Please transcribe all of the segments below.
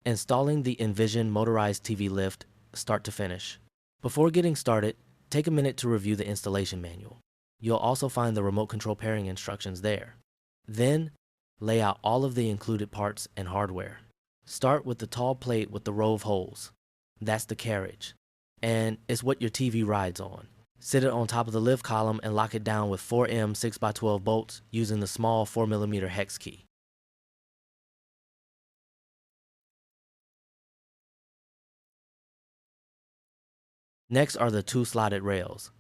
Installing the ynVISION motorized TV lift start to finish. Before getting started, take a minute to review the installation manual. You'll also find the remote control pairing instructions there. Then, lay out all of the included parts and hardware. Start with the tall plate with the row of holes. That's the carriage, and it's what your TV rides on. Sit it on top of the lift column and lock it down with 4M 6x12 bolts using the small 4mm hex key. Next are the two slotted rails.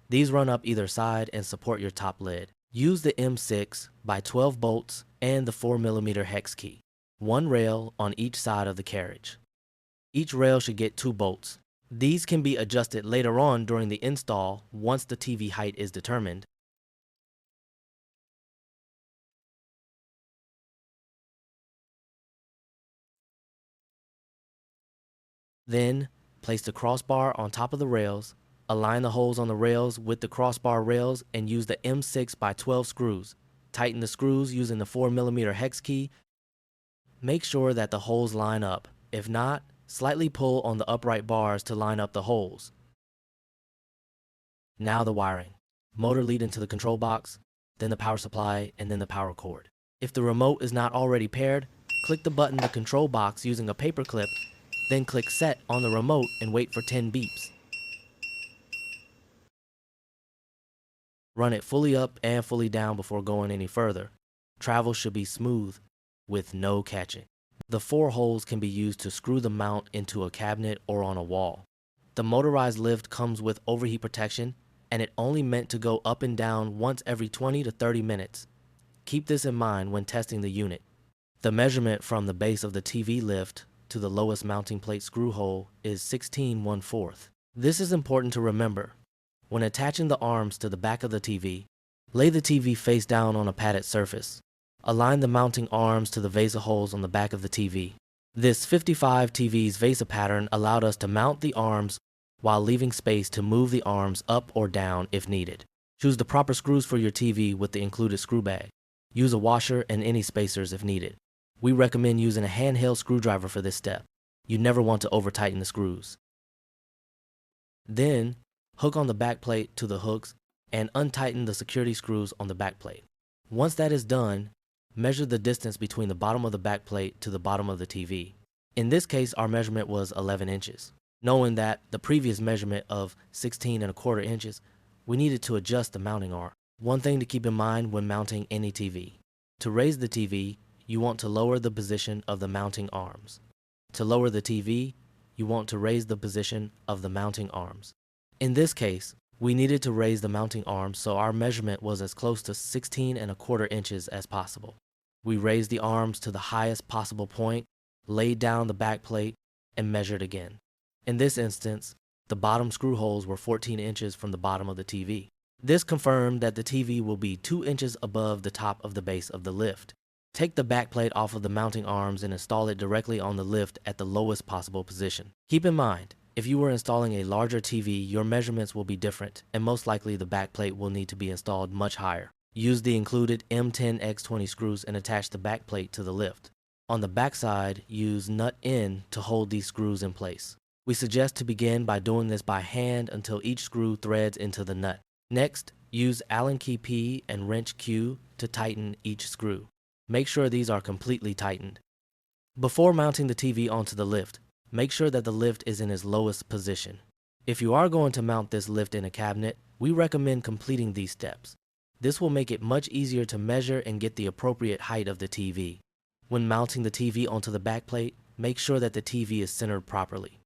These run up either side and support your top lid. Use the M6x12 bolts and the 4mm hex key. One rail on each side of the carriage. Each rail should get 2 bolts. These can be adjusted later on during the install once the TV height is determined. Then, place the crossbar on top of the rails, align the holes on the rails with the crossbar rails, and use the M6x12 screws. Tighten the screws using the 4mm hex key. Make sure that the holes line up. If not, slightly pull on the upright bars to line up the holes. Now the wiring. Motor lead into the control box, then the power supply, and then the power cord. If the remote is not already paired, click the button in the control box using a paper clip, then click set on the remote and wait for 10 beeps. Run it fully up and fully down before going any further. Travel should be smooth, with no catching. The 4 holes can be used to screw the mount into a cabinet or on a wall. The motorized lift comes with overheat protection, and it only meant to go up and down once every 20 to 30 minutes. Keep this in mind when testing the unit. The measurement from the base of the TV lift to the lowest mounting plate screw hole is 16/1/4. This is important to remember. When attaching the arms to the back of the TV, lay the TV face down on a padded surface. Align the mounting arms to the VESA holes on the back of the TV. This 55 TV's VESA pattern allowed us to mount the arms while leaving space to move the arms up or down if needed. Choose the proper screws for your TV with the included screw bag. Use a washer and any spacers if needed. We recommend using a handheld screwdriver for this step. You never want to over-tighten the screws. Then, hook on the back plate to the hooks and untighten the security screws on the back plate. Once that is done, measure the distance between the bottom of the back plate to the bottom of the TV. In this case, our measurement was 11 inches. Knowing that the previous measurement of 16¼ inches, we needed to adjust the mounting arm. One thing to keep in mind when mounting any TV. To raise the TV, you want to lower the position of the mounting arms. To lower the TV, you want to raise the position of the mounting arms. In this case, we needed to raise the mounting arms, so our measurement was as close to 16¼ inches as possible. We raised the arms to the highest possible point, laid down the back plate, and measured again. In this instance, the bottom screw holes were 14 inches from the bottom of the TV. This confirmed that the TV will be 2 inches above the top of the base of the lift. Take the back plate off of the mounting arms and install it directly on the lift at the lowest possible position. Keep in mind, if you were installing a larger TV, your measurements will be different, and most likely the back plate will need to be installed much higher. Use the included M10X20 screws and attach the back plate to the lift. On the back side, use nut N to hold these screws in place. We suggest to begin by doing this by hand until each screw threads into the nut. Next, use Allen key P and wrench Q to tighten each screw. Make sure these are completely tightened. Before mounting the TV onto the lift, make sure that the lift is in its lowest position. If you are going to mount this lift in a cabinet, we recommend completing these steps. This will make it much easier to measure and get the appropriate height of the TV. When mounting the TV onto the back plate, make sure that the TV is centered properly.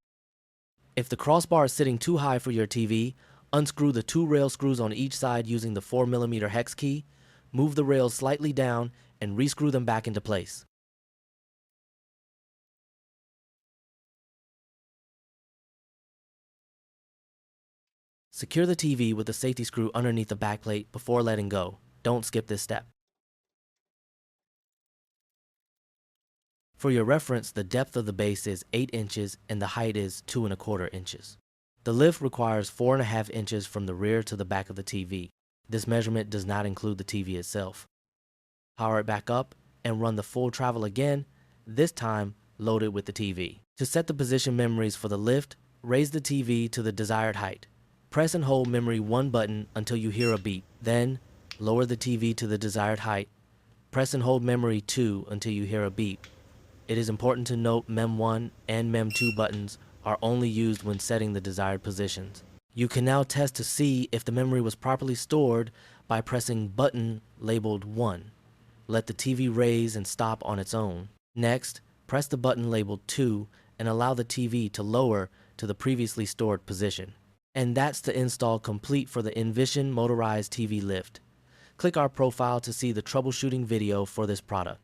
If the crossbar is sitting too high for your TV, unscrew the 2 rail screws on each side using the 4mm hex key, move the rails slightly down, and rescrew them back into place. Secure the TV with the safety screw underneath the backplate before letting go. Don't skip this step. For your reference, the depth of the base is 8 inches and the height is 2¼ inches. The lift requires 4½ inches from the rear to the back of the TV. This measurement does not include the TV itself. Power it back up and run the full travel again, this time loaded with the TV. To set the position memories for the lift, raise the TV to the desired height. Press and hold memory 1 button until you hear a beep. Then, lower the TV to the desired height. Press and hold memory 2 until you hear a beep. It is important to note Mem 1 and Mem 2 buttons are only used when setting the desired positions. You can now test to see if the memory was properly stored by pressing button labeled 1. Let the TV raise and stop on its own. Next, press the button labeled 2 and allow the TV to lower to the previously stored position. And that's the install complete for the ynVISION motorized TV lift. Click our profile to see the troubleshooting video for this product.